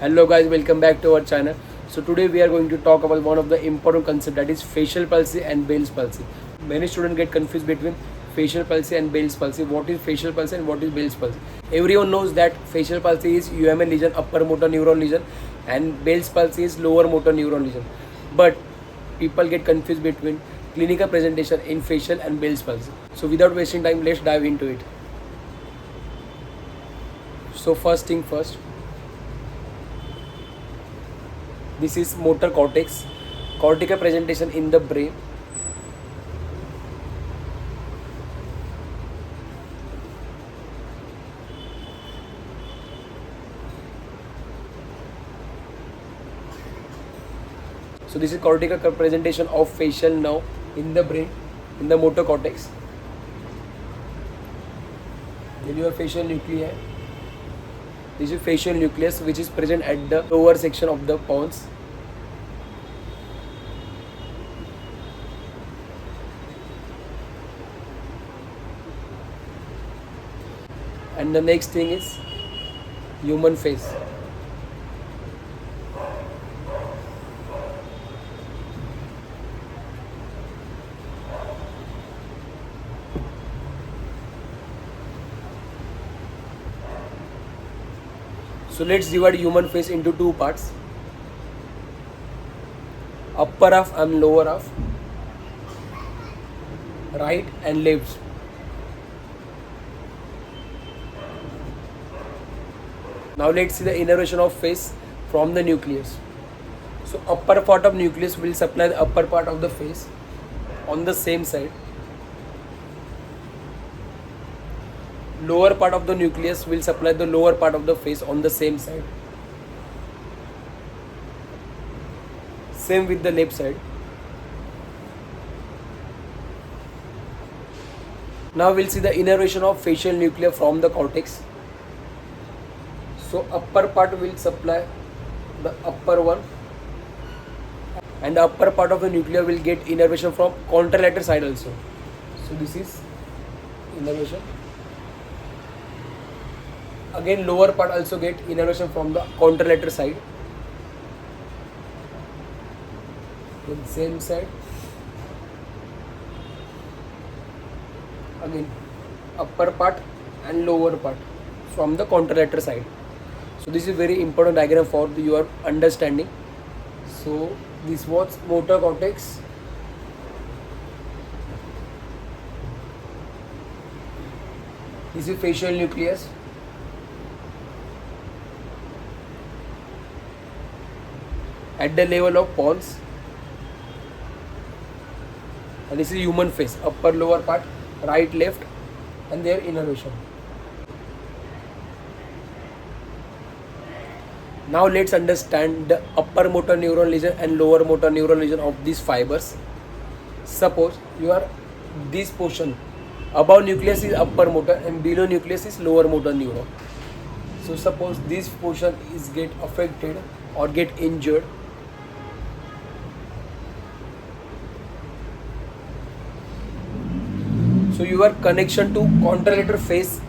Hello guys, welcome back to our channel. So today we are going to talk about one of the important concept, that is facial palsy and Bell's palsy. Many students get confused between facial palsy and Bell's palsy. What is facial palsy and what is Bell's palsy? Everyone knows that facial palsy is UMN lesion, upper motor neuron lesion, and Bell's palsy is lower motor neuron lesion. But people get confused between clinical presentation in facial and Bell's palsy. So without wasting time, let's dive into it. So first thing first, this is motor cortex, cortical presentation in the brain. So this is cortical presentation of facial nerve in the brain, in the motor cortex. Then your facial nuclei. This is facial nucleus, which is present at the lower section of the pons. And the next thing is human face. So let's divide human face into two parts, upper half and lower half, right and left. Now let's see the innervation of face from the nucleus. So upper part of nucleus will supply the upper part of the face on the same side. Lower part of the nucleus will supply the lower part of the face on the same side. Same with the left side. Now we'll see the innervation of facial nuclei from the cortex. So upper part will supply the upper one, and the upper part of the nuclei will get innervation from contralateral side also. So this is innervation. Again, lower part also get innervation from the contralateral side. Then same side. Again, upper part and lower part from the contralateral side. So this is very important diagram for your understanding. So this was motor cortex. This is facial nucleus. At the level of pons, and this is human face, upper lower part, right left, and their innervation. Now let's understand the upper motor neuron lesion and lower motor neuron lesion of these fibers. Suppose this portion above nucleus is upper motor and below nucleus is lower motor neuron. So suppose this portion is get affected or get injured, so your connection to contralateral face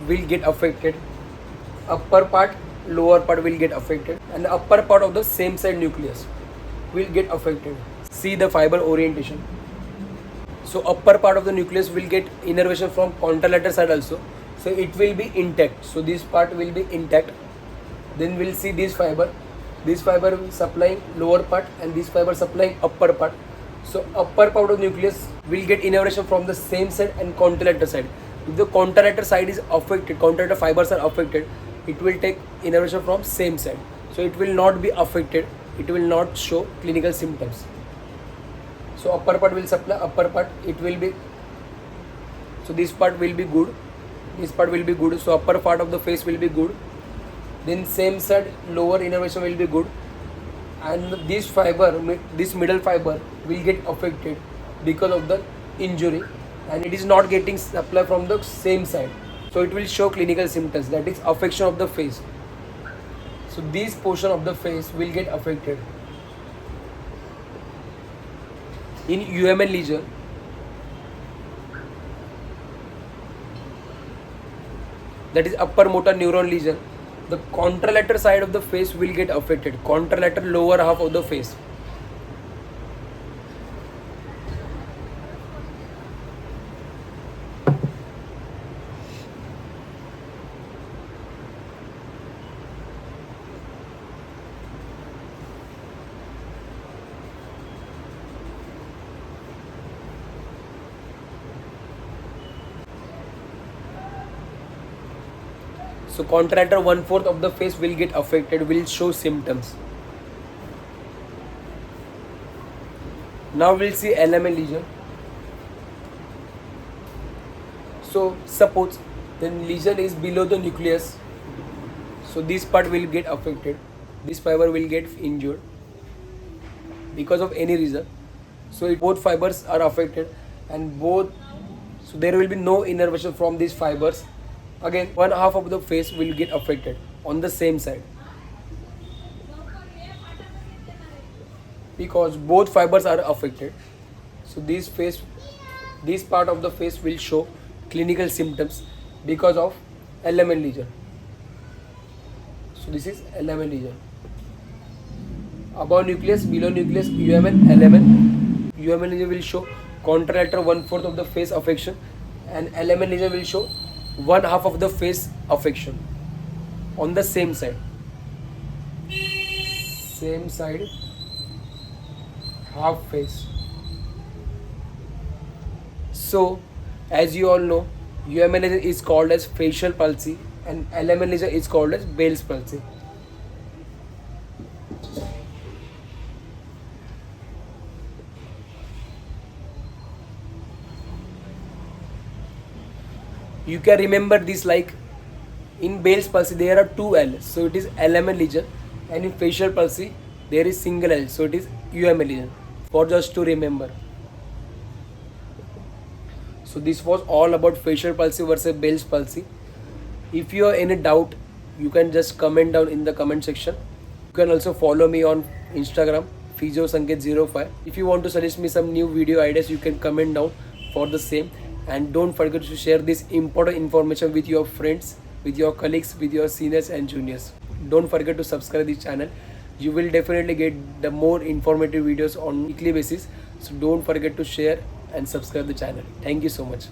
will get affected. Upper part, lower part will get affected, and the upper part of the same side nucleus will get affected. See the fiber orientation. So upper part of the nucleus will get innervation from contralateral side also. So it will be intact. So this part will be intact. Then we'll see this fiber. This fiber will supplying lower part and this fiber supplying upper part. So upper part of the nucleus will get innervation from the same side and contralateral side. If the contralateral side is affected, contralateral fibers are affected, it will take innervation from same side. So it will not be affected. It will not show clinical symptoms. So upper part will supply upper part. It will be, so this part will be good. This part will be good. So upper part of the face will be good. Then same side lower innervation will be good. And this fiber, this middle fiber will get affected because of the injury, and it is not getting supply from the same side. So it will show clinical symptoms, that is affection of the face. So this portion of the face will get affected. In UMN lesion, that is upper motor neuron lesion, the contralateral side of the face will get affected. Contralateral lower half of the face. So contralateral 1/4 of the face will get affected, will show symptoms. Now we'll see LML lesion. So suppose the lesion is below the nucleus. So this part will get affected. This fiber will get injured because of any reason. So both fibers are affected, and so there will be no innervation from these fibers. Again, one half of the face will get affected on the same side because both fibers are affected. So this part of the face will show clinical symptoms because of LMN lesion. So this is LMN lesion. Above nucleus, below nucleus, UMN, LMN. UMN lesion will show contralateral 1/4 of the face affection, and LMN lesion will show one half of the face affection on the same side. Same side, half face. So, as you all know, UMN lesion is called as facial palsy, and LMN lesion is called as Bell's palsy. You can remember this like in Bell's palsy there are two L, so it is LMN lesion, and in facial palsy there is single L, so it is UMN lesion, for just to remember. So this was all about facial palsy versus Bell's palsy. If you have any doubt, you can just comment down in the comment section. You can also follow me on Instagram, physiosanket05. If you want to suggest me some new video ideas, you can comment down for the same. And don't forget to share this important information with your friends, with your colleagues, with your seniors and juniors. Don't forget to subscribe this channel. You will definitely get the more informative videos on weekly basis. So don't forget to share and subscribe the channel. Thank you so much.